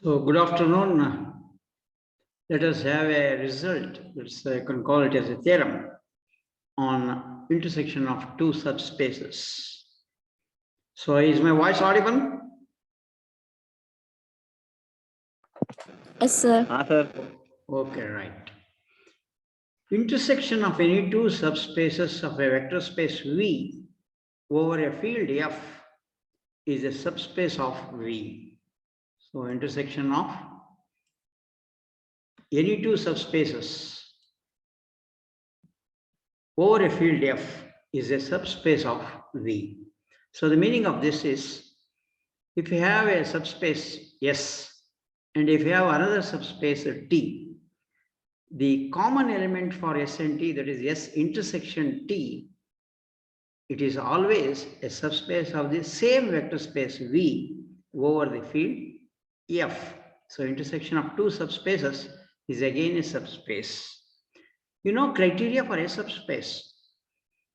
So good afternoon. Let us have a result. I can call it as a theorem on intersection of two subspaces. So is my voice audible? Yes, sir. Okay, right. Intersection of any two subspaces of a vector space V over a field F is a subspace of V. So intersection of any two subspaces over a field F is a subspace of V. So the meaning of this is, if you have a subspace S and if you have another subspace T, the common element for S and T, that is S intersection T, it is always a subspace of the same vector space V over the field F. So intersection of two subspaces is again a subspace. You know criteria for a subspace.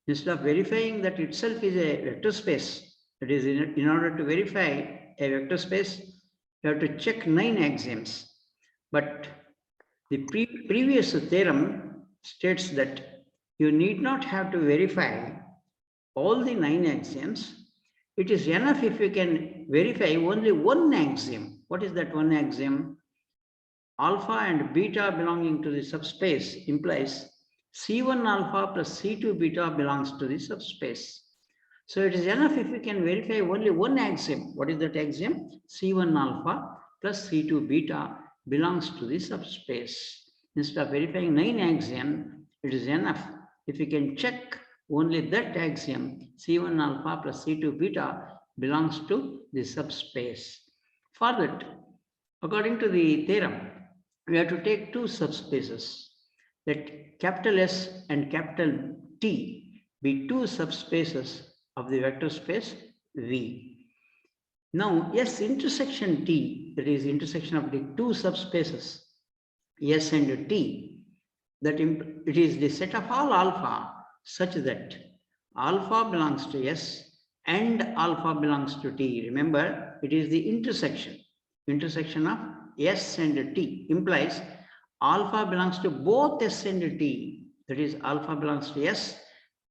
Instead of verifying that itself is a vector space, that is, in order to verify a vector space, you have to check 9 axioms. But the previous theorem states that you need not have to verify all the 9 axioms. It is enough if you can verify only one axiom. What is that one axiom? Alpha and beta belonging to the subspace implies C1 alpha plus C2 beta belongs to the subspace. So it is enough if we can verify only one axiom. What is that axiom? C1 alpha plus C2 beta belongs to the subspace. Instead of verifying 9 axioms, it is enough if we can check only that axiom, C1 alpha plus C2 beta belongs to the subspace. For that, according to the theorem, we have to take two subspaces, that capital S and capital T be two subspaces of the vector space V. Now, S intersection T, that is intersection of the two subspaces S and T, that it is the set of all alpha such that alpha belongs to S and alpha belongs to T. Remember, it is the intersection of S and T implies alpha belongs to both S and T, that is alpha belongs to S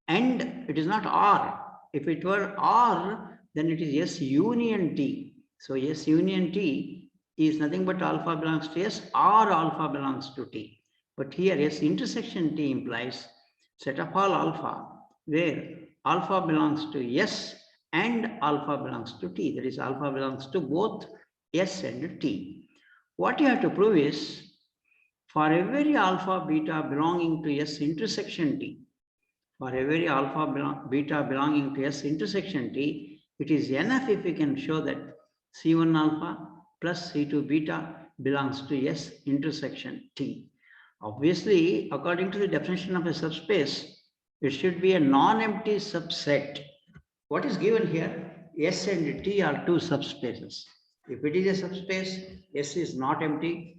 and it is not R. If it were R, then it is S union T. So S union T is nothing but alpha belongs to S or alpha belongs to T. But here S intersection T implies set of all alpha where alpha belongs to S and alpha belongs to T. That is alpha belongs to both S and T. What you have to prove is, for every alpha beta belonging to S intersection T, for every alpha beta belonging to S intersection T, it is enough if we can show that C1 alpha plus C2 beta belongs to S intersection T. Obviously, according to the definition of a subspace, it should be a non-empty subset. What is given here? S and T are two subspaces. If it is a subspace, S is not empty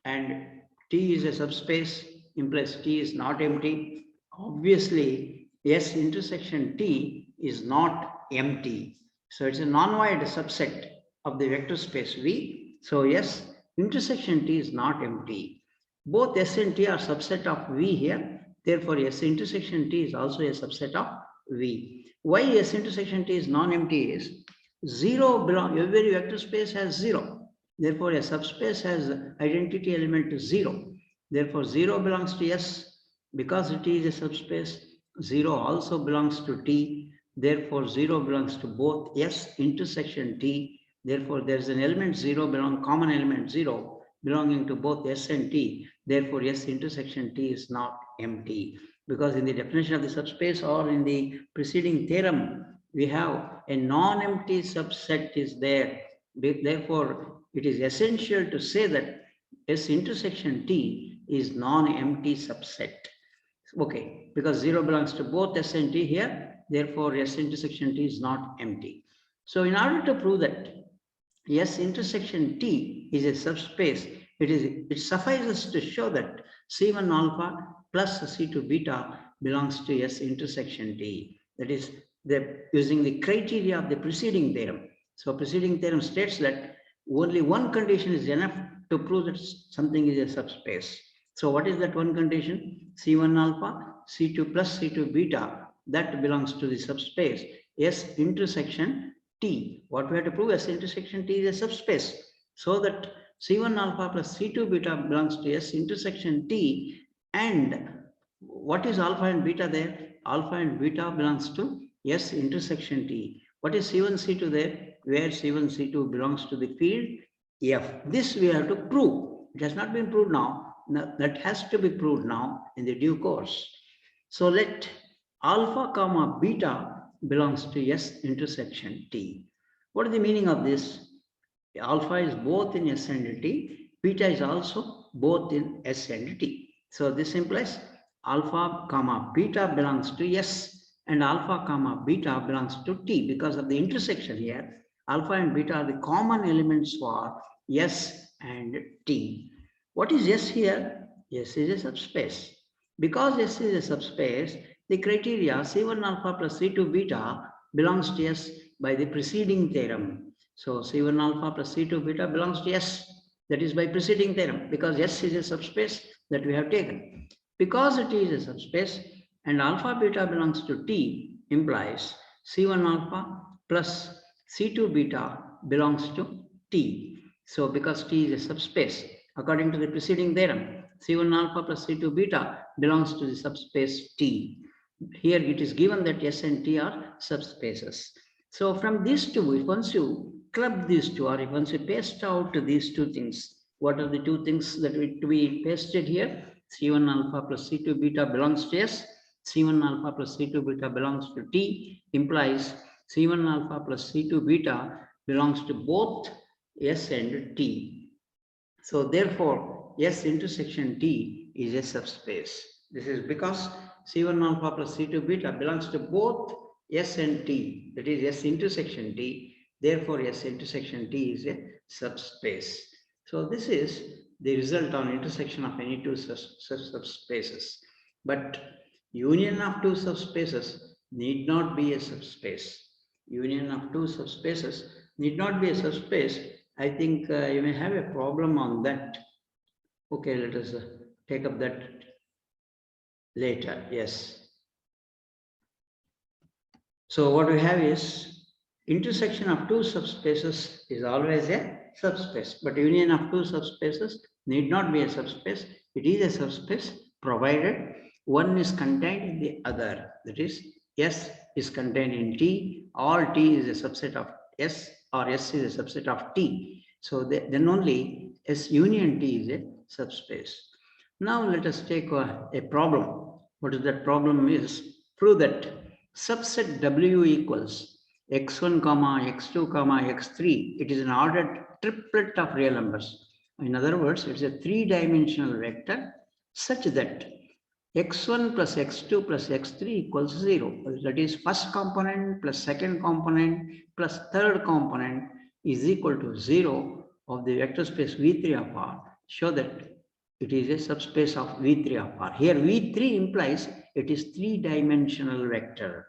and T is a subspace, implies T is not empty. Obviously, S intersection T is not empty. So it's a non-void subset of the vector space V. So S intersection T is not empty. Both S and T are subset of V here. Therefore, S intersection T is also a subset of V. Why S intersection T is non-empty is every vector space has 0. Therefore, a subspace has identity element to 0. Therefore, 0 belongs to S. Because T is a subspace, 0 also belongs to T. Therefore, 0 belongs to both S intersection T. Therefore, there is an element 0 common element 0 belonging to both S and T. Therefore, S intersection T is not empty. Because in the definition of the subspace or in the preceding theorem, we have a non-empty subset is there. Therefore, it is essential to say that S intersection T is non-empty subset. Okay, because 0 belongs to both S and T here, therefore S intersection T is not empty. So in order to prove that S intersection T is a subspace, it suffices to show that C1 alpha plus C2 beta belongs to S intersection T. That is, using the criteria of the preceding theorem. So preceding theorem states that only one condition is enough to prove that something is a subspace. So what is that one condition? C1 alpha, C2 plus C2 beta, that belongs to the subspace S intersection T. What we have to prove? S intersection T is a subspace. So that C1 alpha plus C2 beta belongs to S intersection T. And what is alpha and beta there? Alpha and beta belongs to S intersection T. What is C1, C2 there? Where C1, C2 belongs to the field F. This we have to prove. It has not been proved now. That has to be proved now in the due course. So let alpha comma beta belongs to S intersection T. What is the meaning of this? Alpha is both in S and T. Beta is also both in S and T. So this implies alpha comma beta belongs to S and alpha comma beta belongs to T. Because of the intersection here, alpha and beta are the common elements for S and T. What is S here? S is a subspace. Because S is a subspace, the criteria C1 alpha plus C2 beta belongs to S by the preceding theorem. So C1 alpha plus C2 beta belongs to S. That is by preceding theorem, because S is a subspace that we have taken. Because it is a subspace and alpha beta belongs to T implies C1 alpha plus C2 beta belongs to T. So because T is a subspace, according to the preceding theorem, C1 alpha plus C2 beta belongs to the subspace T. Here it is given that S and T are subspaces. So from these two, once you club these two, or once you paste out these two things, what are the two things that to be pasted here? C1 alpha plus C2 beta belongs to S. C1 alpha plus C2 beta belongs to T implies C1 alpha plus C2 beta belongs to both S and T. So therefore, S intersection T is a subspace. This is because C1 alpha plus C2 beta belongs to both S and T, that is S intersection T. Therefore, S intersection T is a subspace. So this is the result on intersection of any two subspaces. But union of two subspaces need not be a subspace. Union of two subspaces need not be a subspace. I think you may have a problem on that. Okay, let us take up that later. Yes. So what we have is intersection of two subspaces is always a subspace, but union of two subspaces need not be a subspace. It is a subspace provided one is contained in the other. That is, S is contained in T, all T is a subset of S, or S is a subset of T. So then only S union T is a subspace. Now let us take a problem. What is that problem is? Prove that subset W equals x1 comma x2 comma x3. It is an ordered triplet of real numbers. In other words, it's a three-dimensional vector such that x1 plus x2 plus x3 equals 0. That is, first component plus second component plus third component is equal to 0 of the vector space V3 of R. Show that it is a subspace of V3 of R. Here V3 implies it is three-dimensional vector.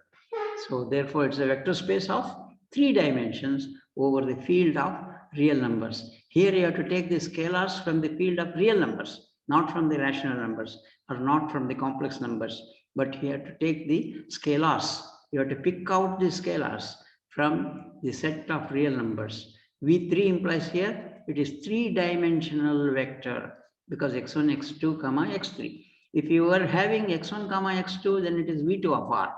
So therefore it's a vector space of 3 dimensions over the field of real numbers. Here you have to take the scalars from the field of real numbers, not from the rational numbers or not from the complex numbers, but you have to take the scalars. You have to pick out the scalars from the set of real numbers. V3 implies here it is three-dimensional vector because x1, x2, comma x3. If you are having x1, comma x2, then it is V2 of R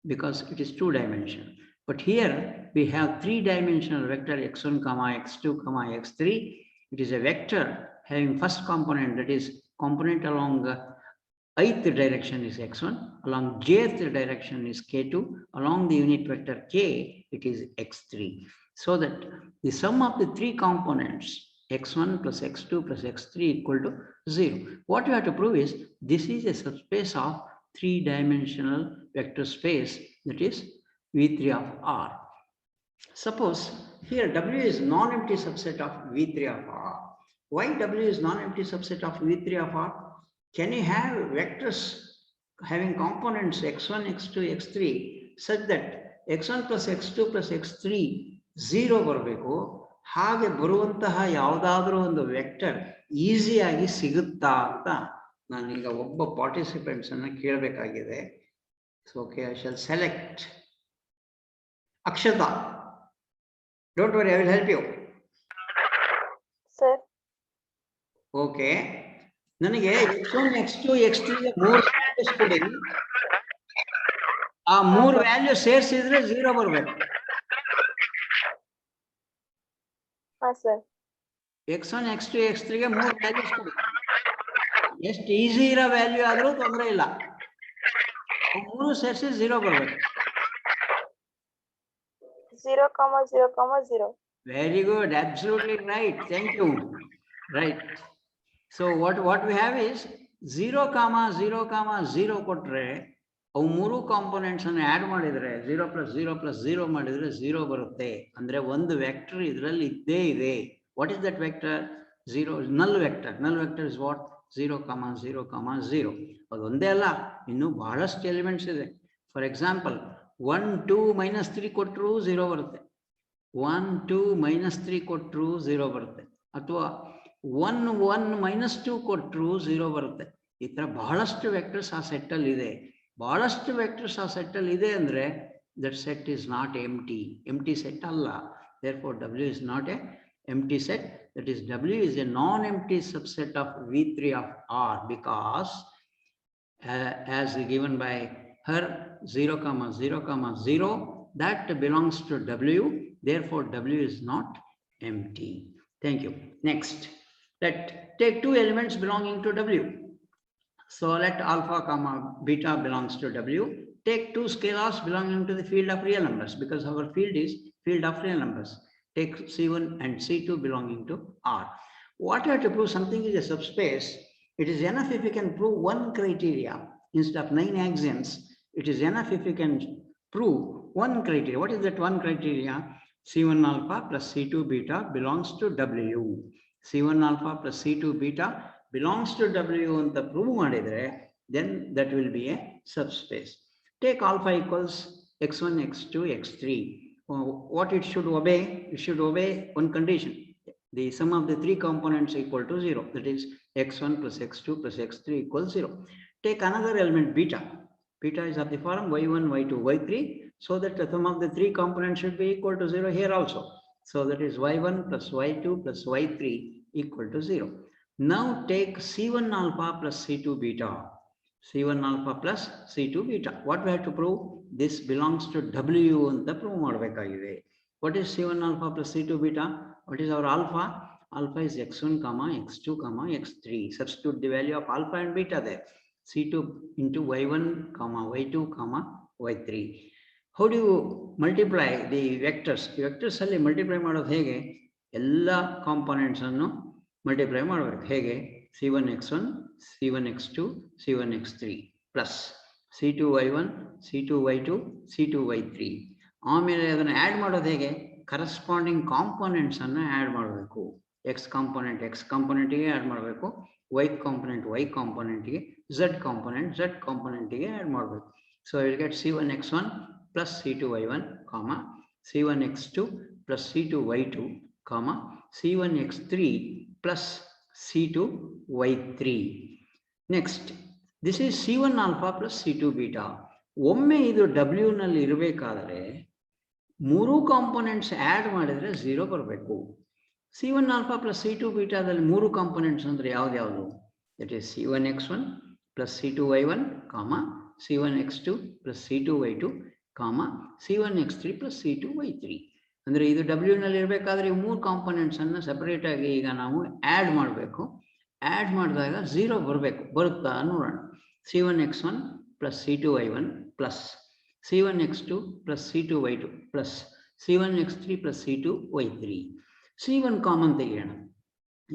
because it is two-dimensional. But here we have three-dimensional vector x1, comma x2, comma x3. It is a vector having first component, that is component along ith direction is x1, along jth direction is k2, along the unit vector k, it is x3. So that the sum of the three components x1 plus x2 plus x3 equal to 0. What you have to prove is this is a subspace of three-dimensional vector space, that is V3 of R. Suppose here W is non-empty subset of V3 of R. Why W is non-empty subset of V3 of R? Can you have vectors having components x1, x2, x3 such that x1 plus x2 plus x3 0 ಬರಬೇಕು, ಹಾಗೆ ಬರುವಂತಹ ಯಾವುದಾದ್ರೂ ಒಂದು vector ಈಸಿಯಾಗಿ ಸಿಗುತ್ತಾ ಅಂತ ನಾನೀಗ ಒಬ್ಬ ಪಾರ್ಟಿಸಿಪೆಂಟ್ಸ್ ಅನ್ನ ಕೇಳಬೇಕಾಗಿದೆ. So okay, I shall select Akshata. Don't worry, I will help you. Sir. Okay, ನನಗೆ x1 x2 x3 ಮೂರು ವ್ಯಾಲ್ಯೂಸ್ ಕೊಡಿ. ಆ ಮೂರು ವ್ಯಾಲ್ಯೂ ಸೇರಿಸಿದ್ರೆ 0 ಬರಬೇಕು. x1 x2 x3 ಗೆ ಮೂರು ವ್ಯಾಲ್ಯೂಸ್ ಕೊಡಿ. ಎಷ್ಟು ಈಸಿ ಇರೋ ವ್ಯಾಲ್ಯೂ ಆದ್ರೂ ತೊಂದರೆ ಇಲ್ಲ, ಮೂರು ಸೇರಿಸಿ 0 ಬರಬೇಕು. 0, 0, 0. Very good, absolutely right. Thank you. Right. So what we have is 0, 0, 0 ಕೊಟ್ರೆ ಅವು ಮೂರು ಕಾಂಪೋನೆಂಟ್ಸ್ ಅನ್ನು ಆಡ್ ಮಾಡಿದ್ರೆ 0 + 0 + 0 ಮಾಡಿದ್ರೆ 0 ಬರುತ್ತೆ. ಅಂದ್ರೆ ಒಂದು ವೆಕ್ಟರ್ ಇದರಲ್ಲಿ ಇದ್ದೇ ಇದೆ. What is that vector? 0. ನಲ್ ವೆಕ್ಟರ್. ನಲ್ ವೆಕ್ಟರ್ ಇಸ್ ವಾಟ್? 0, 0, 0. ಅದು ಒಂದೇ ಅಲ್ಲ, ಇನ್ನು ಬಹಳಷ್ಟು ಎಲಿಮೆಂಟ್ಸ್ ಇದೆ. ಫಾರ್ ಎಕ್ಸಾಂಪಲ್ 1, 2, -3 ಕೊಟ್ಟರು 0 ಬರುತ್ತೆ. 1, 2, -3 ಕೊಟ್ಟರು 0 ಬರುತ್ತೆ. ಅಥವಾ 1, 1, -2 ಕೊಟ್ಟರು 0 ಬರುತ್ತೆ. ಈ ತರ ಬಹಳಷ್ಟು ವೆಕ್ಟರ್ಸ್ ಆ ಸೆಟ್ ಅಲ್ಲಿ ಇದೆ. ಬಹಳಷ್ಟು ವೆಕ್ಟರ್ಸ್ ಆ ಸೆಟ್ ಅಲ್ಲಿ ಇದೆ ಅಂದ್ರೆ that set is not empty set ಅಲ್ಲ. therefore W is not a empty set. That is, W is a non-empty subset of V3 of R because as given by her 0, 0, 0, that belongs to W. Therefore W is not empty. Thank you. Next, let take two elements belonging to W. So let alpha, beta belongs to W. Take two scalars belonging to the field of real numbers because our field is field of real numbers. Take C1 and C2 belonging to R. What you have to prove something is a subspace. It is enough if you can prove one criteria instead of 9 axioms. It is enough if you can prove one criteria. What is that one criteria? C1 alpha plus C2 beta belongs to W. C1 alpha plus C2 beta belongs to W and the prove madidre, then that will be a subspace. Take alpha equals x1, x2, x3. What it should obey? It should obey one condition. The sum of the three components equal to 0. That is, x1 plus x2 plus x3 equals 0. Take another element beta. Beta is of the form y1, y2, y3. So that the sum of the three components should be equal to 0 here also. So that is y1 plus y2 plus y3 equal to 0. Now take C1 alpha plus C2 beta. C1 alpha plus C2 beta. What we have to prove? This belongs to W and the prove madbekagide. What is C1 alpha plus C2 beta? What is our alpha? Alpha is x1, x2, x3. Substitute the value of alpha and beta there. C2 into y1, y2, y3. How do you multiply the vectors? Vectors ಅಲ್ಲಿ multiply ಮಾಡೋದು ಹೇಗೆ? ಎಲ್ಲ components ಅನ್ನು multiply ಮಾಡಬೇಕು. ಹೇಗೆ? C1 x1, C1 x2, C1 x3 plus C2 y1, C2 y2, C2 y3. ಆಮೇಲೆ ಅದನ್ನು add ಮಾಡೋದು ಹೇಗೆ? ಕರೆಸ್ಪಾಂಡಿಂಗ್ ಕಾಂಪೋನೆಂಟ್ಸ್ ಅನ್ನು ಆ್ಯಡ್ ಮಾಡಬೇಕು. ಎಕ್ಸ್ ಕಾಂಪೋನೆಂಟಿಗೆ ಆ್ಯಡ್ ಮಾಡಬೇಕು, ವೈ ಕಾಂಪೋನೆಂಟ್ಗೆ, ಝೆಡ್ ಕಾಂಪೋನೆಂಟಿಗೆ ಆ್ಯಡ್ ಮಾಡಬೇಕು. So will get C1 x1 plus C2 y1, C1 x2 plus C2 y2, C1 x3 plus C2 y3. Next, this is C1 alpha plus C2 beta. ಒಮ್ಮೆ ಇದು W ನಲ್ಲಿ ಇರಬೇಕಾದರೆ ಮೂರು components add ಮಾಡಿದ್ರೆ 0 ಬರಬೇಕು. C1 alpha plus C2 ಬೀಟಾದಲ್ಲಿ ಮೂರು components ಅಂದ್ರೆ ಯಾವ್ದು? That is C1 x1 plus C2 y1, C1 x2 plus C2 y2, C1 x3 plus C2 y3. ಅಂದ್ರೆ ಇದು W ನಲ್ಲಿ ಇರಬೇಕಾದ್ರೆ ಈ ಮೂರು ಕಾಂಪೋನೆಂಟ್ಸ್ ಅನ್ನು ಸೆಪರೇಟ್ ಆಗಿ ಈಗ ನಾವು ಆ್ಯಡ್ ಮಾಡಬೇಕು. ಆ್ಯಡ್ ಮಾಡಿದಾಗ 0 ಬರಬೇಕು. ಬರುತ್ತಾ ನೋಡೋಣ. C1 x1 plus C2 y1 plus C1 x2 plus C2 y2 plus C1 x3 plus C2 y3. C1 common ತೆಗೆಯೋಣ.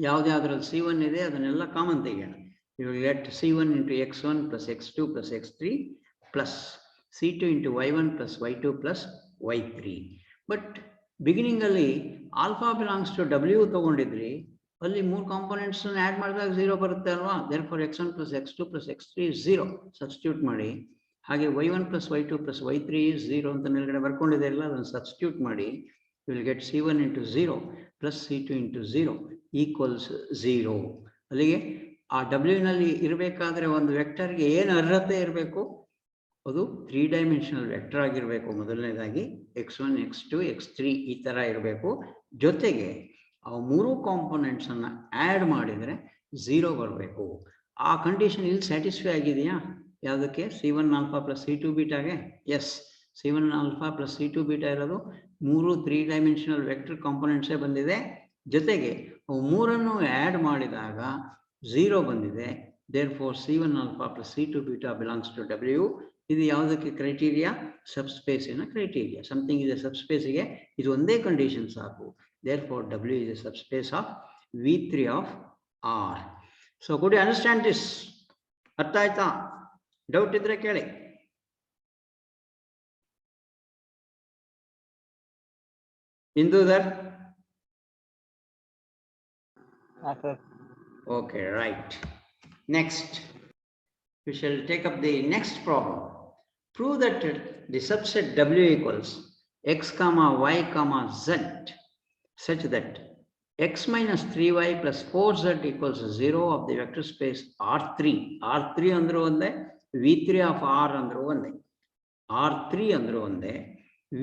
ಯಾವ್ದಾದ್ರಲ್ಲಿ C1 ಇದೆ ಅದನ್ನೆಲ್ಲ ಕಾಮನ್ ತೆಗೆಯೋಣ. You will get C1 into x1 plus x2 plus x3 plus C2 into y1 plus y2 plus y3. But beginning ಅಲ್ಲಿ alpha belongs to W ತಗೊಂಡಿದ್ರಿ, ಅಲ್ಲಿ ಮೂರು components add ಮಾಡಿದಾಗ 0 ಬರುತ್ತೆ ಅಲ್ವಾ? therefore x1 plus x2 plus x3 is 0. Substitute ಮಾಡಿ. ಹಾಗೆ y1 plus y2 plus y3 is 0 ಅಂತ ಮೇಲ್ಗಡೆ ಬರ್ಕೊಂಡಿದೆ ಇಲ್ಲ, ಅದನ್ನು ಸಬ್ಸ್ಟಿಟ್ಯೂಟ್ ಮಾಡಿ. you will get C1 into 0 plus C2 into 0 equals 0. ಅಲ್ಲಿಗೆ ಆ W ನಲ್ಲಿ ಇರಬೇಕಾದ್ರೆ ಒಂದು ವೆಕ್ಟರ್ಗೆ ಏನು ಅರ್ಹತೆ ಇರಬೇಕು? ಅದು 3 ಡೈಮೆನ್ಷನಲ್ ವೆಕ್ಟರ್ ಆಗಿರಬೇಕು. ಮೊದಲನೇದಾಗಿ x1 x2 x3 ಈ ತರ ಇರಬೇಕು. ಜೊತೆಗೆ ಆ 3 ಕಾಂಪೊನೆಂಟ್ಸ್ ಅನ್ನ ಆಡ್ ಮಾಡಿದ್ರೆ 0 ಬರಬೇಕು. ಆ ಕಂಡೀಷನ್ ಇಲ್ಲಿ ಸ್ಯಾಟಿಸ್ಫೈ ಆಗಿದೆಯಾ? ಯಾವುದಕ್ಕೆ? C1 ಆಲ್ಫಾ ಪ್ಲಸ್ C2 ಬೀಟಾಗೆ. Yes, C1 alpha plus C2 beta ಇರೋದು 3 ಡೈಮೆನ್ಷನಲ್ ವೆಕ್ಟರ್ ಕಾಂಪೊನೆಂಟ್ಸೇ ಬಂದಿದೆ. ಜೊತೆಗೆ ಅವು 3ಅನ್ನು ಆಡ್ ಮಾಡಿದಾಗ 0 ಬಂದಿದೆ. therefore C1 alpha plus C2 beta belongs to W. ಇದು ಯಾವುದಕ್ಕೆ ಕ್ರೈಟೀರಿಯಾ? ಸಬ್ಸ್ಪೇಸಿನ ಕ್ರೈಟೀರಿಯಾ. ಸಮಥಿಂಗ್ ಇದೆ ಸಬ್ಸ್ಪೇಸಿಗೆ ಇದು ಒಂದೇ ಕಂಡೀಷನ್ ಸಾಕು. therefore W is a subspace of V3 of R. So could you understand this? ಅರ್ಥ ಆಯ್ತಾ? ಡೌಟ್ ಇದ್ರೆ ಕೇಳಿ. Indudar? Okay, right. Next, we shall take up the next problem. Prove that the subset W equals x comma y comma z such that x minus 3y plus 4z equals 0 of the vector space R3. R3 andru onde, V3 of R andru onde. R3 andru onde,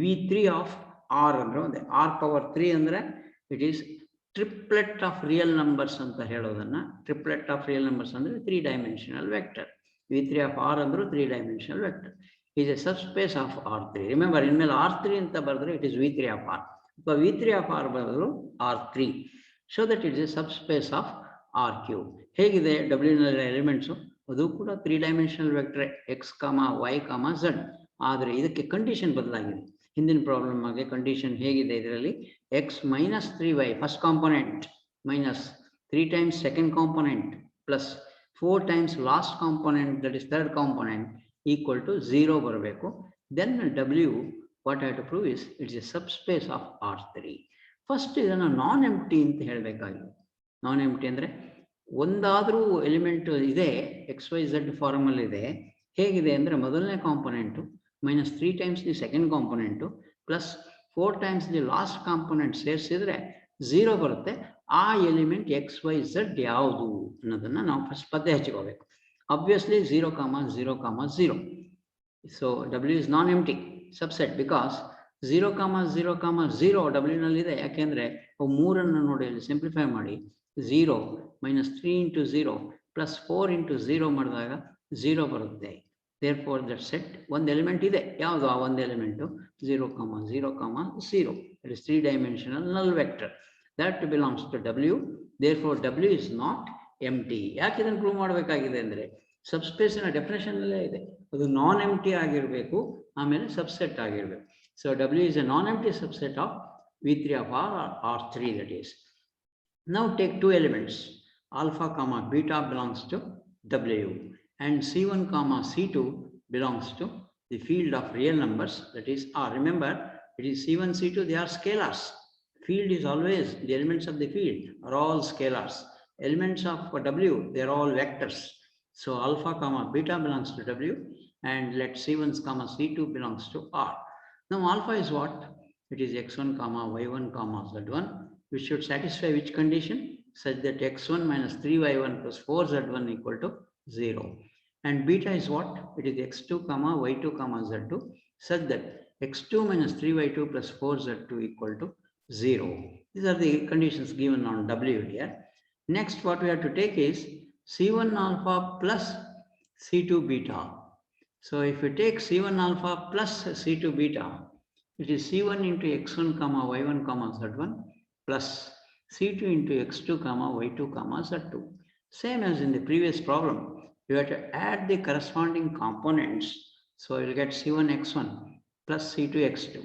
V3 of R andru onde. R power 3 andre it is triplet of real numbers anta helodanna. Triplet of real numbers andre 3 dimensional vector. V3 of R andru 3 dimensional vector is a subspace of R3. Remember, in mele R3 anta baradre it is V3 of R. But V3 of R badru R3. So that it is a subspace of R cube. Hegide W nalla elements adu kuda 3 dimensional vector x comma y comma z. ಆದರೆ ಇದಕ್ಕೆ condition ಬದಲಾಗಿದೆ. ಹಿಂದಿನ problem ಆಗಿ condition ಹೇಗಿದೆ? ಇದರಲ್ಲಿ x minus 3y first component minus 3 times second component plus 4 times last component that is third component equal to 0 ಬರಬೇಕು. Then W what I have to prove is it is a subspace of R3. First ಇದನ್ನು ನಾನ್ empty ಅಂತ ಹೇಳಬೇಕಾಗಿದೆ. ನಾನ್ empty ಅಂದರೆ ಒಂದಾದರೂ element ಇದೆ, X Y Z ಫಾರ್ಮಲ್ಲಿ ಇದೆ. ಹೇಗಿದೆ ಅಂದರೆ ಮೊದಲನೇ component minus 3 times the second component plus 4 times the last component ಸೇರಿಸಿದ್ರೆ 0 ಬರುತ್ತೆ. ಆ ಎಲಿಮೆಂಟ್ ಎಕ್ಸ್ ವೈ ಝೆಡ್ ಯಾವುದು ಅನ್ನೋದನ್ನ ನಾವು ಫಸ್ಟ್ ಪತ್ತೆ ಹಚ್ಕೋಬೇಕು. Obviously 0, 0, 0. So W is non empty subset because 0, 0, 0 W ನಲ್ಲಿದೆ. ಯಾಕೆಂದ್ರೆ ಅವು ಮೂರನ್ನು ನೋಡಿ ಸಿಂಪ್ಲಿಫೈ ಮಾಡಿ 0 minus 3 into 0 plus 4 into 0 ಮಾಡಿದಾಗ 0 ಬರುತ್ತೆ. Therefore that set one element ಇದೆ. ಯಾವುದು ಆ ಒಂದು element? 0, 0, 0. It is 3 dimensional null vector that belongs to W. Therefore W is not empty. ಯಾಕೆ ಇದನ್ನು ಪ್ರೂವ್ ಮಾಡಬೇಕಾಗಿದೆ ಅಂದರೆ ಸಬ್ಸ್ಪೇಸಿನ ಡೆಫಿನೇಷನ್ ಅಲ್ಲೇ ಇದೆ, ಅದು ನಾನ್ ಎಂಪ್ಟಿ ಆಗಿರಬೇಕು, ಆಮೇಲೆ ಸಬ್ಸೆಟ್ ಆಗಿರಬೇಕು. So W is a non empty subset of V3 of R or R3 that is. Now take two elements alpha comma beta belongs to W and C1 comma C2 belongs to the field of real numbers that is R. Remember, it is C1, C2, they are scalars. Field is always, the elements of the field are all scalars. Elements of W, they are all vectors. So alpha comma beta belongs to W and let C1 comma C2 belongs to R. Now alpha is what? It is x1 comma y1 comma z1, which should satisfy which condition? Such that x1 minus 3y1 plus 4z1 equal to 0. And beta is what? It is x2 comma y2 comma z2 such that x2 minus 3y2 plus 4z2 equal to 0. These are the conditions given on W here. Next, what we have to take is C1 alpha plus C2 beta. So if we take C1 alpha plus C2 beta, it is C1 into x1 comma y1 comma z1 plus C2 into x2 comma y2 comma z2. Same as in the previous problem, you have to add the corresponding components. So you'll get C1 x1 plus C2 x2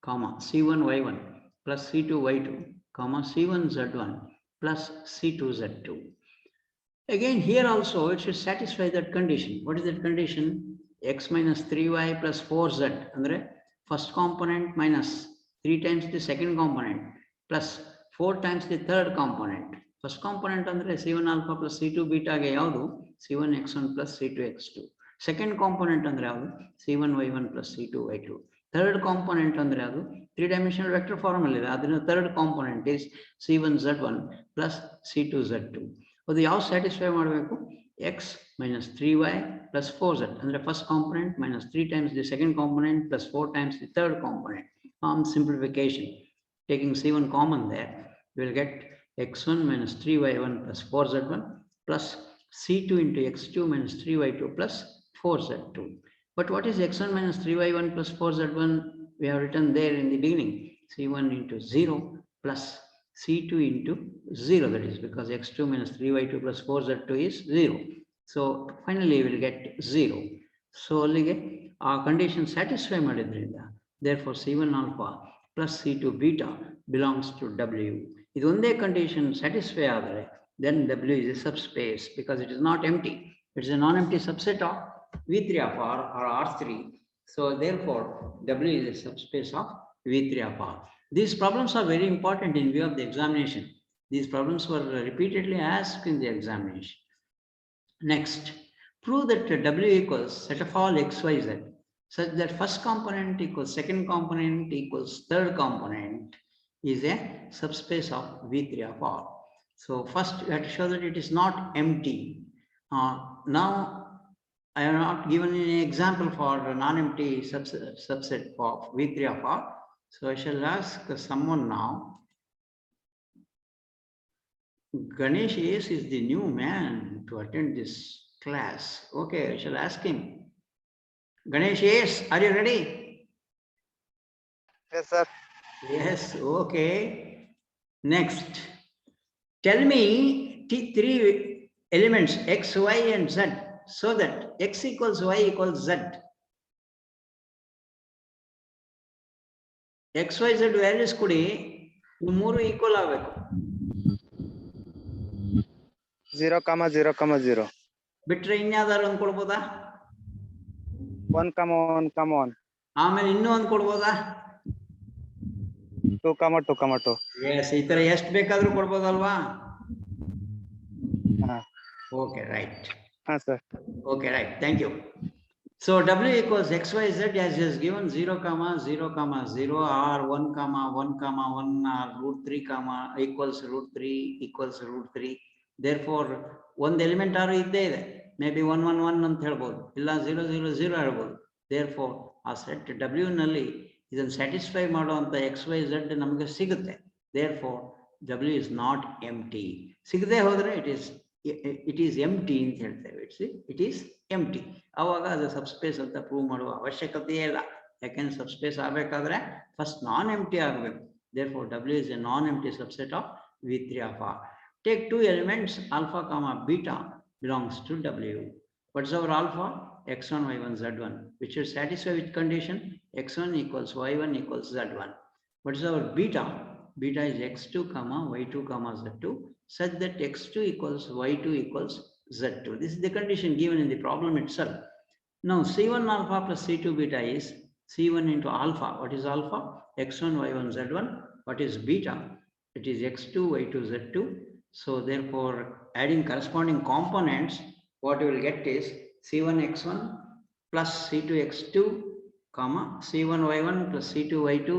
comma C1 y1 plus C2 y2 comma C1 z1 plus C2 z2. Again here also it should satisfy that condition. What is that condition? X minus 3y plus 4z andre first component minus 3 times the second component plus 4 times the third component. First component andre C1 alpha plus C2 beta ge yaudu? C1 x1 plus C2 x2. Second component andre yaudu? C1 y1 plus C2 y2. Third component andre yaudu? 3-dimensional vector form alliದೆ. ಅದನ್ನ third component is C1 Z1 plus C2 Z2. ಅದು ಯಾವ satisfy ಮಾಡಬೇಕು? X minus 3y plus 4z. ಅಂದ್ರೆ first component minus 3 times the second component plus 4 times the third component. On simplification, taking C1 common there, we will get x1 minus 3y1 plus 4z1 plus C2 into x2 minus 3y2 plus 4z2. But what is x1 minus 3y1 plus 4z1? We have written there in the beginning, C1 into 0 plus C2 into 0. That is because x2 minus 3y2 plus 4z2 is 0. So finally we will get 0. So ಅಲ್ಲಿಗೆ ಆ condition satisfy ಮಾಡಿದ್ರಿಂದ therefore C1 alpha plus C2 beta belongs to W. ಇದು ಒಂದೇ condition satisfy ಆದರೆ then W is a subspace because it is not empty. It is a non-empty subset of V3 of R or R3. So therefore W is a subspace of V3 of R. These problems are very important in view of the examination. These problems were repeatedly asked in the examination. Next, prove that W equals set of all x, y, z such that first component equals second component equals third component is a subspace of V3 of R. So first we have to show that it is not empty. Now I have not given any example for a non-empty subset of V3 of R. So I shall ask someone now. Ganesh is the new man to attend this class. Okay, I shall ask him. Ganesh, are you ready? Yes, sir. Yes, okay. Next, tell me three elements x, y, and z so that x equals y equals z. X, y, z values kudi ಮೂರು equal ಆಗಬೇಕು. 0, 0, 0. ಬಿಟ್ರೆ ಇನ್ಯಾವ್ದಾರು ಒಂದು ಕೊಡ್ಬೋದಾ? 1, 1. ಆಮೇಲೆ ಇನ್ನೂ ಒಂದು ಕೊಡ್ಬೋದಾ? 2, 2. S, ಈ ತರ ಎಷ್ಟು ಬೇಕಾದ್ರೂ ಕೊಡ್ಬೋದಲ್ವಾ? Okay, right. sir. Okay, right. Thank you. So W equals x, y, z as is given 0, 0, 0 or 1, 1, 1 or √3, equals √3 equals √3. Therefore, one element are idde ide. Maybe 1, 1, 1 ಅಂತ ಹೇಳ್ಬೋದು, ಇಲ್ಲ 0, 0, 0 ಹೇಳ್ಬೋದು. Therefore, ಆ ಸೆಟ್ W ನಲ್ಲಿ ಇದನ್ನು ಸ್ಯಾಟಿಸ್ಫೈ ಮಾಡುವಂತ x, y, z ನಮಗೆ ಸಿಗುತ್ತೆ. Therefore, W is not empty. ಸಿಗದೆ ಹೋದ್ರೆ it is empty ಅಂತ ಹೇಳ್ತೇವೆ. It is empty. ಆವಾಗ ಅದು ಸಬ್ಸ್ಪೇಸ್ ಅಂತ ಪ್ರೂವ್ ಮಾಡುವ ಅವಶ್ಯಕತೆಯೇ ಇಲ್ಲ. ಯಾಕೆಂದ್ರೆ ಸಬ್ಸ್ಪೇಸ್ ಆಗಬೇಕಾದ್ರೆ ಫಸ್ಟ್ ನಾನ್ ಎಂಪ್ಟಿ ಆಗಬೇಕು. Therefore, W is a non-empty subset of V3 of R. Take two elements alpha, beta belongs to W. What's our alpha? X1, Y1, Z1, which should satisfy which condition? X1 equals Y1 equals Z1. What is our beta? Beta is X2, Y2, Z2, such that X2 equals Y2 equals Z2. This is the condition given in the problem itself. Now, C1 alpha plus C2 beta is C1 into alpha. What is alpha? X1, Y1, Z1. What is beta? It is X2, Y2, Z2. So therefore, adding corresponding components, what you will get is C1 X1 plus C2 X2, C1 Y1 plus C2 Y2,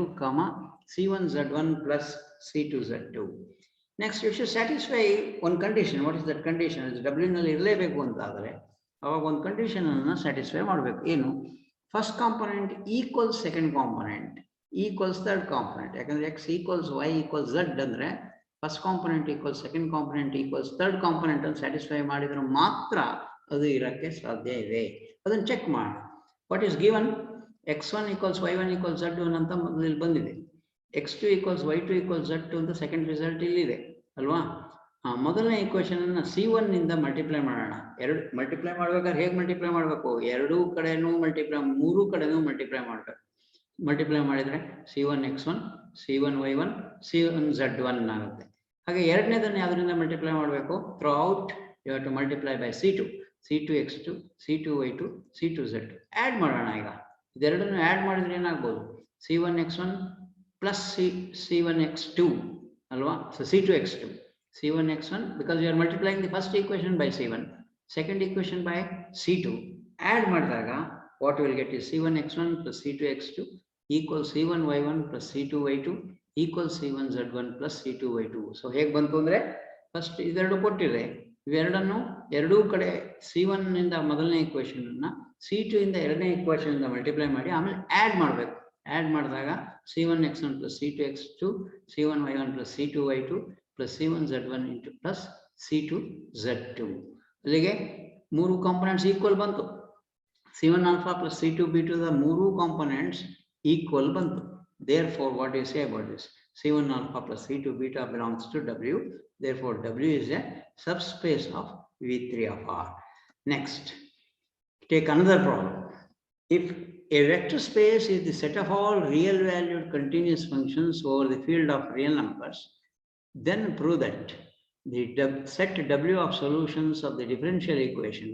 C1 Z1 plus C2 Z2. Next, you should satisfy one condition. What is that condition? It's W ನಲ್ಲಿ ಇರಲೇಬೇಕು ಅಂತ ಆದರೆ ಅವಾಗ ಒಂದು condition ಅನ್ನು satisfy ಮಾಡಬೇಕು. ಏನು? First component equals second component equals third component. ಯಾಕಂದ್ರೆ x equals y equals z ಅಂದ್ರೆ first component equals second component equals third component ಅನ್ನು ಸ್ಯಾಟಿಸ್ಫೈ ಮಾಡಿದ್ರೆ ಮಾತ್ರ ಅದು ಇರಕ್ಕೆ ಸಾಧ್ಯ ಇದೆ. ಅದನ್ನು ಚೆಕ್ ಮಾಡಿ. What is given? x1 equals y1 equals z1 ಅಂತ ಮೊದಲು ಬಂದಿದೆ. x2 equals y2 equals z2 ಅಂತ ಸೆಕೆಂಡ್ ರಿಸಲ್ಟ್ ಇಲ್ಲಿದೆ ಅಲ್ವಾ? ಮೊದಲನೇ ಈಕ್ವೇಶನ್ ಅನ್ನ C1 ನಿಂದ ಮಲ್ಟಿಪ್ಲೈ ಮಾಡೋಣ. ಎರಡು ಮಲ್ಟಿಪ್ಲೈ ಮಾಡ್ಬೇಕಾದ್ರೆ ಹೇಗೆ ಮಲ್ಟಿಪ್ಲೈ ಮಾಡಬೇಕು? ಎರಡೂ ಕಡೆನೂ ಮಲ್ಟಿಪ್ಲೈ, ಮೂರು ಕಡೆನೂ ಮಲ್ಟಿಪ್ಲೈ ಮಾಡಬೇಕು. ಮಲ್ಟಿಪ್ಲೈ ಮಾಡಿದ್ರೆ C1 x1, C1 y1, C1 z1 ಆಗುತ್ತೆ. ಹಾಗೆ ಎರಡನೇದನ್ನು ಯಾವ್ದರಿಂದ ಮಲ್ಟಿಪ್ಲೈ ಮಾಡಬೇಕು? Throughout you have to multiply by C2, C2 x2, C2 y2, C2 z2. Add ಮಾಡೋಣ. ಈಗ ಇದೆರಡನ್ನು ಆ್ಯಡ್ ಮಾಡಿದ್ರೆ ಏನಾಗ್ಬೋದು? C1 x1 plus C1 x2 alwa. So C2 x2, C1 x1, because you are multiplying the first equation by C1, second equation by C2. Add ಮಾಡಿದಾಗ what you will get is C1 x1 plus C2 x2 equals C1y1 plus C2y2 equals C1z1 plus C2y2. So ಹೇಗೆ ಬಂತು ಅಂದರೆ first ಇದೆರಡು ಕೊಟ್ಟಿದೆ, ಇವೆರಡನ್ನು ಎರಡೂ ಕಡೆ C1 ಇಂದ ಮೊದಲನೇ ಇಕ್ವೇಶನ್ ಅನ್ನ C2 ಇಂದ ಎರಡನೇ ಇಕ್ವೇಶನ್ ಇಂದ ಮಲ್ಟಿಪ್ಲೈ ಮಾಡಿ ಆಮೇಲೆ ಆ್ಯಡ್ ಮಾಡಬೇಕು. ಆ್ಯಡ್ ಮಾಡಿದಾಗ C1x1 plus C2x2 C1y1 plus C2y2 plus C1z1 into plus C2z2. ಅಲ್ಲಿಗೆ ಮೂರು ಕಾಂಪೊನೆಂಟ್ಸ್ ಈಕ್ವಲ್ ಬಂತು. C1 alpha plus C2 beta the ಮೂರು ಕಾಂಪೊನೆಂಟ್ಸ್ ಈಕ್ವಲ್ ಬಂತು. Therefore, what do you say about this? C1 alpha plus C2 beta belongs to W. Therefore, W is a subspace of V3 of R. Next, take another problem. If a vector space is the set of all real valued continuous functions over the field of real numbers, then prove that the set W of solutions of the differential equation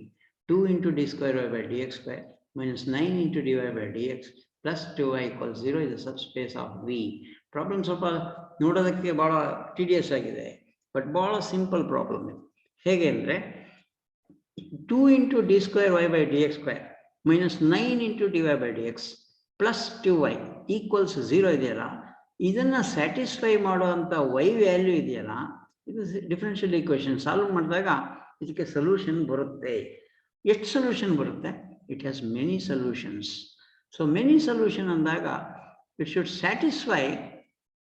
2 into d square y by dx square minus 9 into dy by dx plus 2y equals 0 is a subspace of V. Problem ಸ್ವಲ್ಪ ನೋಡೋದಕ್ಕೆ ಬಹಳ tedious ಆಗಿದೆ, but ಬಹಳ simple problem. ಹೇಗೆ ಅಂದರೆ 2 into d square y by dx square minus 9 into dy by dx plus 2y equals 0 ಇದೆಯಲ್ಲ, ಇದನ್ನು satisfy ಮಾಡುವಂಥ y ವ್ಯಾಲ್ಯೂ ಇದೆಯಲ್ಲ, ಇದು ಡಿಫರೆನ್ಷಿಯಲ್ ಈಕ್ವೇಶನ್ ಸಾಲ್ವ್ ಮಾಡಿದಾಗ ಇದಕ್ಕೆ ಸೊಲ್ಯೂಷನ್ ಬರುತ್ತೆ. ಎಷ್ಟು ಸೊಲ್ಯೂಷನ್ ಬರುತ್ತೆ? It has many solutions. So many solution ಅಂದಾಗ ಇಟ್ ಶುಡ್ ಸ್ಯಾಟಿಸ್ಫೈ.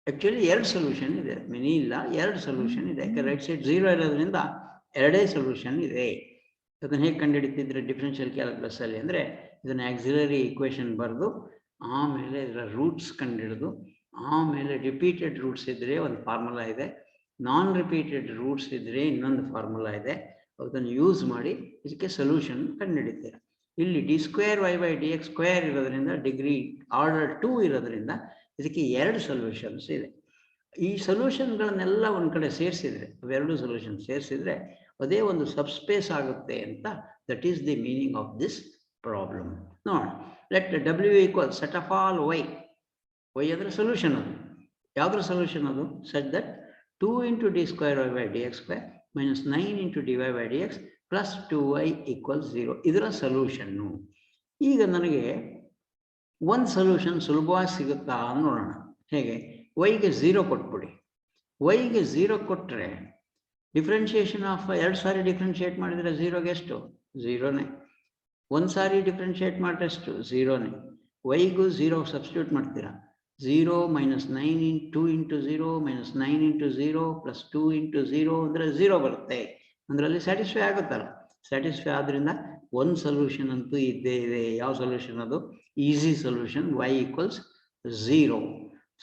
ಆ್ಯಕ್ಚುಲಿ ಎರಡು ಸೊಲ್ಯೂಷನ್ ಇದೆ, ಮೆನಿ ಇಲ್ಲ, ಎರಡು ಸೊಲ್ಯೂಷನ್ ಇದೆ. ಯಾಕೆ ರೈಟ್ ಸೈಡ್ 0 ಇರೋದ್ರಿಂದ ಎರಡೇ ಸೊಲ್ಯೂಷನ್ ಇದೆ. ಅದನ್ನು ಹೇಗೆ ಕಂಡುಹಿಡಿತಿದ್ರೆ ಡಿಫರೆನ್ಷಿಯಲ್ ಕ್ಯಾಲ್ಕುಲಸ್ ಅಲ್ಲಿ ಅಂದರೆ ಇದನ್ನು ಆಕ್ಸಿಲರಿ ಈಕ್ವೇಶನ್ ಬರೆದು ಆಮೇಲೆ ಇದರ ರೂಟ್ಸ್ ಕಂಡುಹಿಡಿದು ಆಮೇಲೆ ರಿಪೀಟೆಡ್ ರೂಟ್ಸ್ ಇದ್ದರೆ ಒಂದು ಫಾರ್ಮುಲಾ ಇದೆ, ನಾನ್ ರಿಪೀಟೆಡ್ ರೂಟ್ಸ್ ಇದ್ದರೆ ಇನ್ನೊಂದು ಫಾರ್ಮುಲಾ ಇದೆ. ಅದನ್ನು ಯೂಸ್ ಮಾಡಿ ಇದಕ್ಕೆ ಸೊಲ್ಯೂಷನ್ ಕಂಡುಹಿಡಿತೀರ. ಇಲ್ಲಿ d square y by d x square ಇರೋದ್ರಿಂದ ಡಿಗ್ರಿ ಆರ್ಡರ್ 2 ಇರೋದ್ರಿಂದ ಇದಕ್ಕೆ ಎರಡು ಸೊಲ್ಯೂಷನ್ಸ್ ಇದೆ. ಈ ಸೊಲ್ಯೂಷನ್ಗಳನ್ನೆಲ್ಲ ಒಂದು ಕಡೆ ಸೇರಿಸಿದ್ರೆ, ಅವೆರಡು ಸೊಲ್ಯೂಷನ್ ಸೇರಿಸಿದ್ರೆ ಅದೇ ಒಂದು ಸಬ್ಸ್ಪೇಸ್ ಆಗುತ್ತೆ ಅಂತ. That is the meaning of this problem. ನೋಡಿ, let W equal set of all Y. Y ಅದರ ಸೊಲ್ಯೂಷನ್, ಅದು ಯಾವುದ್ರ ಸೊಲ್ಯೂಷನ್? ಅದು set that 2 into d square y by dx square minus 9 into dy by dx plus 2y equals 0. ಇದರ ಸೊಲ್ಯೂಷನ್ನು. ಈಗ ನನಗೆ ಒಂದು solution ಸುಲಭವಾಗಿ ಸಿಗುತ್ತಾ ನೋಡೋಣ. ಹೇಗೆ? ವೈಗೆ 0 ಕೊಟ್ಬಿಡಿ. ವೈಗೆ 0 ಕೊಟ್ಟರೆ ಡಿಫ್ರೆನ್ಷಿಯೇಷನ್ ಆಫ್ 2 ಸಾರಿ ಡಿಫ್ರೆನ್ಷಿಯೇಟ್ ಮಾಡಿದರೆ 0ಗೆ ಎಷ್ಟು? 0ನೇ. ಒಂದು ಸಾರಿ ಡಿಫ್ರೆನ್ಷಿಯೇಟ್ ಮಾಡಿದ್ರೆ ಎಷ್ಟು? 0ನೇ. ವೈಗೂ 0 ಸಬ್ಸ್ಟಿಟ್ಯೂಟ್ ಮಾಡ್ತೀರಾ. 0 minus 9 into 2 into 0 minus 9 into 0 plus 2 into 0 ಅಂದರೆ 0 ಬರುತ್ತೆ. ಅದರಲ್ಲಿ ಸ್ಯಾಟಿಸ್ಫೈ ಆಗುತ್ತಲ್ಲ. ಸ್ಯಾಟಿಸ್ಫೈ ಆದ್ರಿಂದ ಒಂದು ಸೊಲ್ಯೂಷನ್ ಅಂತೂ ಇದ್ದೇ ಇದೆ. ಯಾವ ಸೊಲ್ಯೂಷನ್ ಅದು? Easy solution, y equals 0.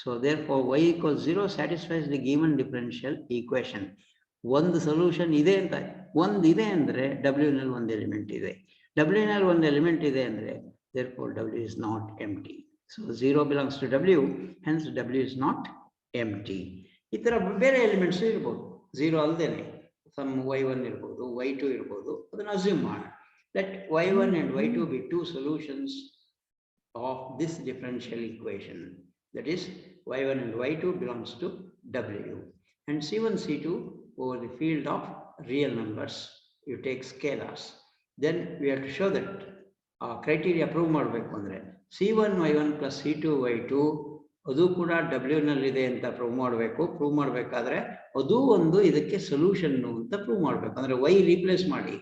So therefore y equals 0 satisfies the given differential equation. ಒಂದು ಸೊಲ್ಯೂಷನ್ ಇದೆ ಅಂತ, ಒಂದು ಇದೆ ಅಂದರೆ W ನಲ್ಲಿ ಒಂದು ಎಲಿಮೆಂಟ್ ಇದೆ. W ನಲ್ಲಿ ಒಂದು ಎಲಿಮೆಂಟ್ ಇದೆ ಅಂದರೆ therefore W is not empty. So 0 belongs to W, hence W is not empty. ಈ ಥರ ಬೇರೆ ಎಲಿಮೆಂಟ್ಸ್ ಇರ್ಬೋದು, 0 ಅಲ್ಲದೇನೆ. ಸಮ್ y1 ಇರ್ಬೋದು, y2 ಇರ್ಬೋದು. ಅದನ್ನು ಅಸ್ಯೂಮ್ ಮಾಡೋಣ. Let y1 and y2 be two solutions of this differential equation. That is, y1 and y2 belongs to W. And C1, C2 over the field of real numbers, you take scalars. Then we have to show that criteria prove ಮಾಡಬೇಕು ಅಂದರೆ C1 y1 plus C2 y2 ಅದು ಕೂಡ W ನಲ್ಲಿದೆ ಅಂತ prove ಮಾಡಬೇಕು. Prove ಮಾಡಬೇಕಾದ್ರೆ ಅದು ಒಂದು ಇದಕ್ಕೆ ಸೊಲ್ಯೂಷನ್ ಅಂತ ಪ್ರೂವ್ ಮಾಡಬೇಕು. ಅಂದರೆ y ರೀಪ್ಲೇಸ್ ಮಾಡಿ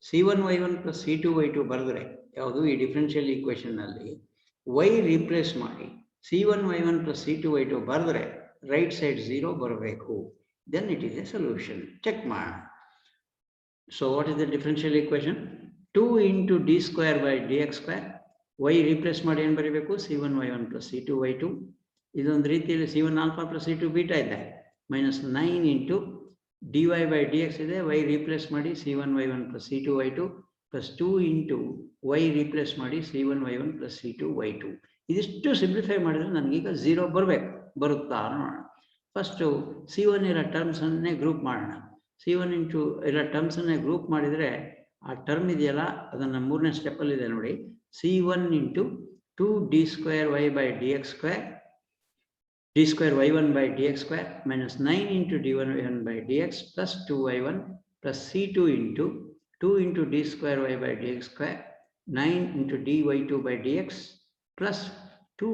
C1 y1 plus C2 y2 ಬರೆದ್ರೆ ಯಾವುದು ಈ ಡಿಫರೆನ್ಷಿಯಲ್ ಈಕ್ವೇಶನ್ ನಲ್ಲಿ y ರೀಪ್ಲೇಸ್ ಮಾಡಿ C1 y1 plus C2 y2 ಬರೆದ್ರೆ ರೈಟ್ ಸೈಡ್ 0 ಬರಬೇಕು. Then it is a solution. Check ಮಾಡೋಣ. So what is the differential equation? 2 into d square by dx square. y replace ಮಾಡಿ ಏನು ಬರೀಬೇಕು? C1 y1 plus C2 y2. ಇದೊಂದು ರೀತಿಯಲ್ಲಿ C1 alpha plus C2 beta ಇದೆ. Minus 9 into dy by dx ಇದೆ. y replace ಮಾಡಿ C1 y1 plus C2 y2 plus 2 into y replace ಮಾಡಿ C1 y1 plus C2 y2. ಇದಿಷ್ಟು simplify ಮಾಡಿದ್ರೆ ನನಗೀಗ 0 ಬರಬೇಕು. ಬರುತ್ತಾ ನೋಡೋಣ. ಫಸ್ಟು C1 ಇರೋ ಟರ್ಮ್ಸನ್ನೇ ಗ್ರೂಪ್ ಮಾಡೋಣ. C1 ಇಂಟು ಇರೋ ಟರ್ಮ್ಸನ್ನೇ ಗ್ರೂಪ್ ಮಾಡಿದರೆ ಆ ಟರ್ಮ್ ಇದೆಯಲ್ಲ, ಅದನ್ನು ಮೂರನೇ ಸ್ಟೆಪ್ಪಲ್ಲಿ ಇದೆ ನೋಡಿ. C1 into 2 d square y by dx square, d square y1 by dx square minus 9 into d1y1 by dx plus 2y1 plus C2 into 2 into d square y by dx square 9 into dy2 by dx plus 2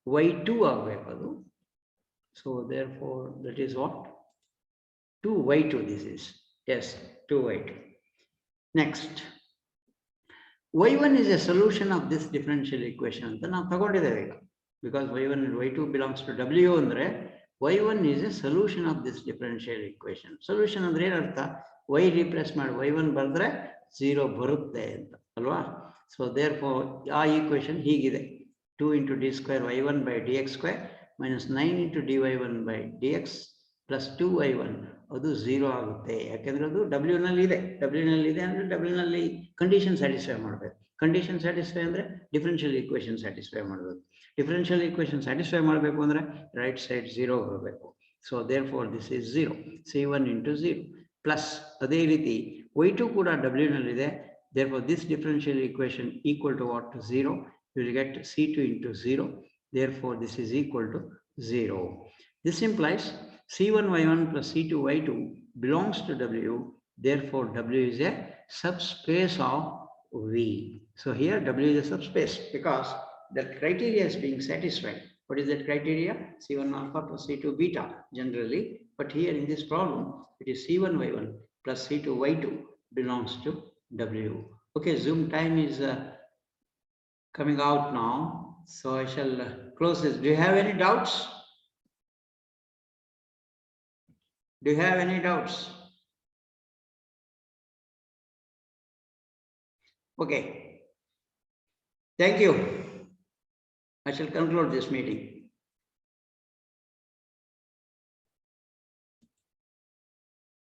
y2 ಆಗಬೇಕು ಅದು. So therefore that is what 2y2 this is. Yes, 2y2. Next, y1 is a solution of this differential equation ಅಂತ ನಾವು ತಗೊಂಡಿದ್ದೇವೆ ಈಗ. Because y1 and y2 belongs to w ಅಂದ್ರೆ y1 is a solution of this differential equation. Solution ಅಂದ್ರೆ ಏನರ್ಥ, y replace ಮಾಡಿ y1 ಬರೆದ್ರೆ 0 ಬರುತ್ತೆ ಅಂತ ಅಲ್ವಾ. So therefore ಆ equation ಹೀಗಿದೆ, 2 into d square y1 by dx square minus 9 into dy1 by dx plus 2y1 ಅದು 0 ಆಗುತ್ತೆ. ಯಾಕೆಂದ್ರೆ ಅದು w ನಲ್ಲಿ ಇದೆ, ಅಂದ್ರೆ w ನಲ್ಲಿ ಕಂಡೀಷನ್ ಸ್ಯಾಟಿಸ್ಫೈ ಮಾಡಬೇಕು. ಕಂಡೀಷನ್ ಸ್ಯಾಟಿಸ್ಫೈ ಅಂದ್ರೆ ಡಿಫರೆನ್ಷಿಯಲ್ ಈಕ್ವೇಶನ್ ಸ್ಯಾಟಿಸ್ಫೈ ಮಾಡಬೇಕು. ಡಿಫರೆನ್ಷಿಯಲ್ ಈಕ್ವೇಶನ್ ಸ್ಯಾಟಿಸ್ಫೈ ಮಾಡಬೇಕು ಅಂದ್ರೆ ರೈಟ್ ಸೈಡ್ 0 ಬರಬೇಕು. So therefore this is 0, c1 into 0 ಪ್ಲಸ್ ಅದೇ ರೀತಿ y2 ಕೂಡ w ನಲ್ಲಿದೆ. Therefore this differential equation equal to what, 0. You will get c2 into 0. Therefore this is equal to 0. This implies c1 y1 plus c2 y2 belongs to w. Therefore w is a subspace of V. So here w is a subspace because the criteria is being satisfied. What is that criteria? C1 alpha plus C2 beta generally. But here in this problem, it is C1 y1 plus C2 y2 belongs to W. Okay, Zoom time is coming out now. So I shall close this. Do you have any doubts? Do you have any doubts? Okay. Thank you. I shall conclude this meeting.